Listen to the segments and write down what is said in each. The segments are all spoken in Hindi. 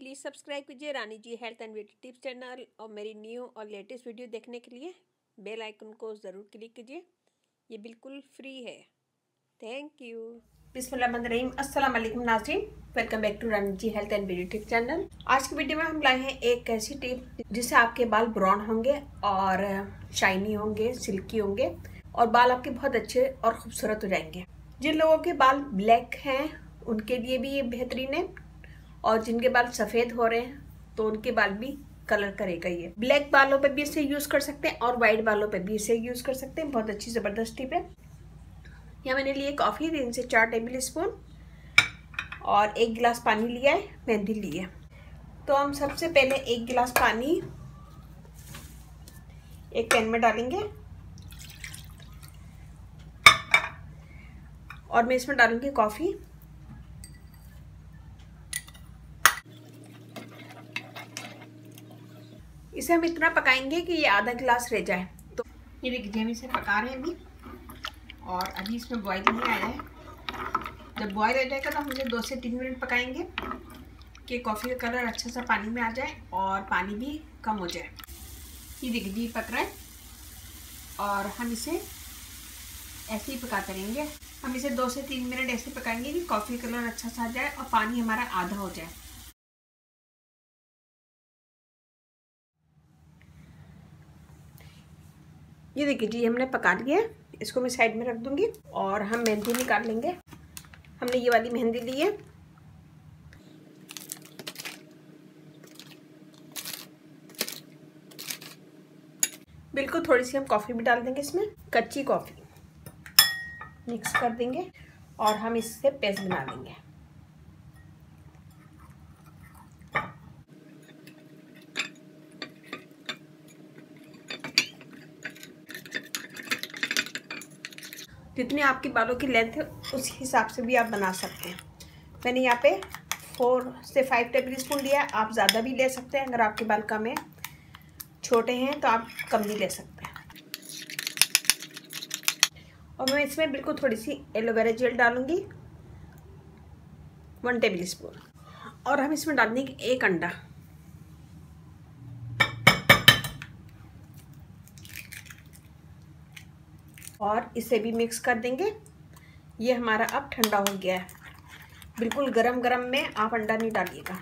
प्लीज़ सब्सक्राइब कीजिए Rani ji health and beauty tips channel और मेरी न्यू और लेटेस्ट वीडियो देखने के लिए बेल आइकन को ज़रूर क्लिक कीजिए। ये बिल्कुल फ्री है। Thank you. बिस्मिल्लाहिर्रहमानिर्रहीम। अस्सलाम वालेकुम नाज़रीन, welcome back to Rani ji health and beauty tips channel. आज की वीडियो में हम लाए हैं एक ऐसी टिप जिससे आपके बाल ब्राउन होंगे और शाइनी होंगे, सिल्की होंगे और बाल आपके बहुत अच्छे और खूबसूरत हो जाएंगे। जिन लोगों के बाल ब्लैक हैं उनके लिए भी ये बेहतरीन है और जिनके बाल सफ़ेद हो रहे हैं तो उनके बाल भी कलर करेगा। ये ब्लैक बालों पे भी इसे यूज़ कर सकते हैं और वाइट बालों पे भी इसे यूज़ कर सकते हैं। बहुत अच्छी ज़बरदस्त टिप है। यहाँ मैंने लिए कॉफ़ी 3 से 4 टेबल स्पून और 1 गिलास पानी लिया है, मेहंदी ली है। तो हम सबसे पहले 1 गिलास पानी एक पैन में डालेंगे और मैं इसमें डालूंगी कॉफ़ी। इसे हम इतना पकाएंगे कि ये आधा गिलास रह जाए। तो ये देखिए हम इसे पका रहे हैं अभी और अभी इसमें बॉयल नहीं आया है। जब बॉयल आ जाएगा तो हम इसे 2 से 3 मिनट पकाएंगे कि कॉफ़ी का कलर अच्छा सा पानी में आ जाए और पानी भी कम हो जाए। ये देखिए जी पक रहा है और हम इसे ऐसे ही पकाते रहेंगे। हम इसे 2 से 3 मिनट ऐसे पकाएंगे कि कॉफ़ी का कलर अच्छा सा आ जाए और पानी हमारा आधा हो जाए। ये देखिए जी हमने पका लिया है, इसको मैं साइड में रख दूंगी और हम मेहंदी निकाल लेंगे। हमने ये वाली मेहंदी ली है। बिल्कुल थोड़ी सी हम कॉफ़ी भी डाल देंगे इसमें, कच्ची कॉफ़ी मिक्स कर देंगे और हम इससे पेस्ट बना लेंगे। जितनी आपके बालों की लेंथ है उस हिसाब से भी आप बना सकते हैं। मैंने यहाँ पे 4 से 5 टेबल स्पून लिया। आप ज़्यादा भी ले सकते हैं, अगर आपके बाल कम है, छोटे हैं तो आप कम भी ले सकते हैं। और मैं इसमें बिल्कुल थोड़ी सी एलोवेरा जेल डालूंगी 1 टेबल स्पून और हम इसमें डाल देंगे 1 अंडा। और इसे भी मिक्स कर देंगे। ये हमारा अब ठंडा हो गया है। बिल्कुल गरम गरम में आप अंडा नहीं डालिएगा।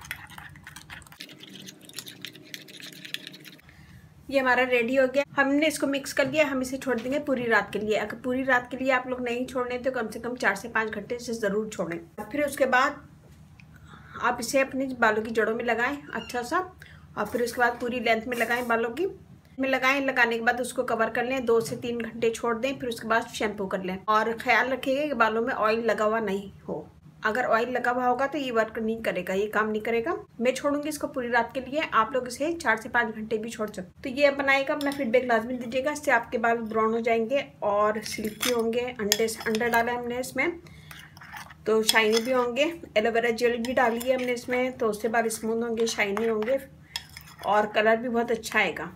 ये हमारा रेडी हो गया। हमने इसको मिक्स कर लिया। हम इसे छोड़ देंगे पूरी रात के लिए। अगर पूरी रात के लिए आप लोग नहीं छोड़ने तो कम से कम 4 से 5 घंटे इसे ज़रूर छोड़ें। फिर उसके बाद आप इसे अपने बालों की जड़ों में लगाएं अच्छा सा और फिर उसके बाद पूरी लेंथ में लगाएं बालों की में लगाएं। लगाने के बाद उसको कवर कर लें, 2 से 3 घंटे छोड़ दें, फिर उसके बाद शैम्पू कर लें। और ख्याल रखिएगा कि बालों में ऑयल लगा हुआ नहीं हो। अगर ऑयल लगा हुआ होगा तो ये वर्क नहीं करेगा, ये काम नहीं करेगा। मैं छोड़ूंगी इसको पूरी रात के लिए। आप लोग इसे 4 से 5 घंटे भी छोड़ सकते। तो ये बनाएगा, अपना फीडबैक लाजमी दीजिएगा। इससे आपके बाल ब्राउन हो जाएंगे और सिल्की होंगे। अंडा डाला हमने इसमें तो शाइनी भी होंगे। एलोवेरा जेल भी डाली है हमने इसमें तो उससे बाल स्मूथ होंगे, शाइनी होंगे और कलर भी बहुत अच्छा आएगा।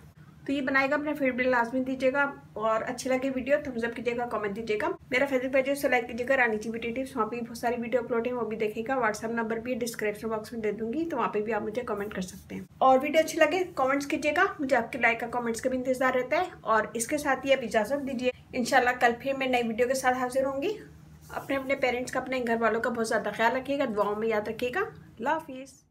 तो ये बनाएगा, अपना फीडबैक लाजमी दीजिएगा और अच्छी लगे वीडियो थम्स अप कीजिएगा, कमेंट दीजिएगा। मेरा फेसबुक पेज है, लाइक कीजिएगा रानी जी ब्यूटी टिप्स। वहाँ पे बहुत सारी वीडियो अपलोड है, वो भी देखिएगा। व्हाट्सएप नंबर भी डिस्क्रिप्शन बॉक्स में दे दूंगी, तो वहाँ पे भी आप मुझे कमेंट कर सकते हैं। और वीडियो अच्छी लगे कमेंट्स कीजिएगा, मुझे आपके लाइक का कमेंट्स का भी इंतजार रहता है। और इसके साथ ही आप इजाज़त दीजिए। इंशाल्लाह कल फिर मैं नई वीडियो के साथ हाजिर होंगी। अपने पेरेंट्स का, अपने घर वालों का बहुत ज़्यादा ख्याल रखिएगा, दुआओं में याद रखिएगा। अल्लाह हाफिज़।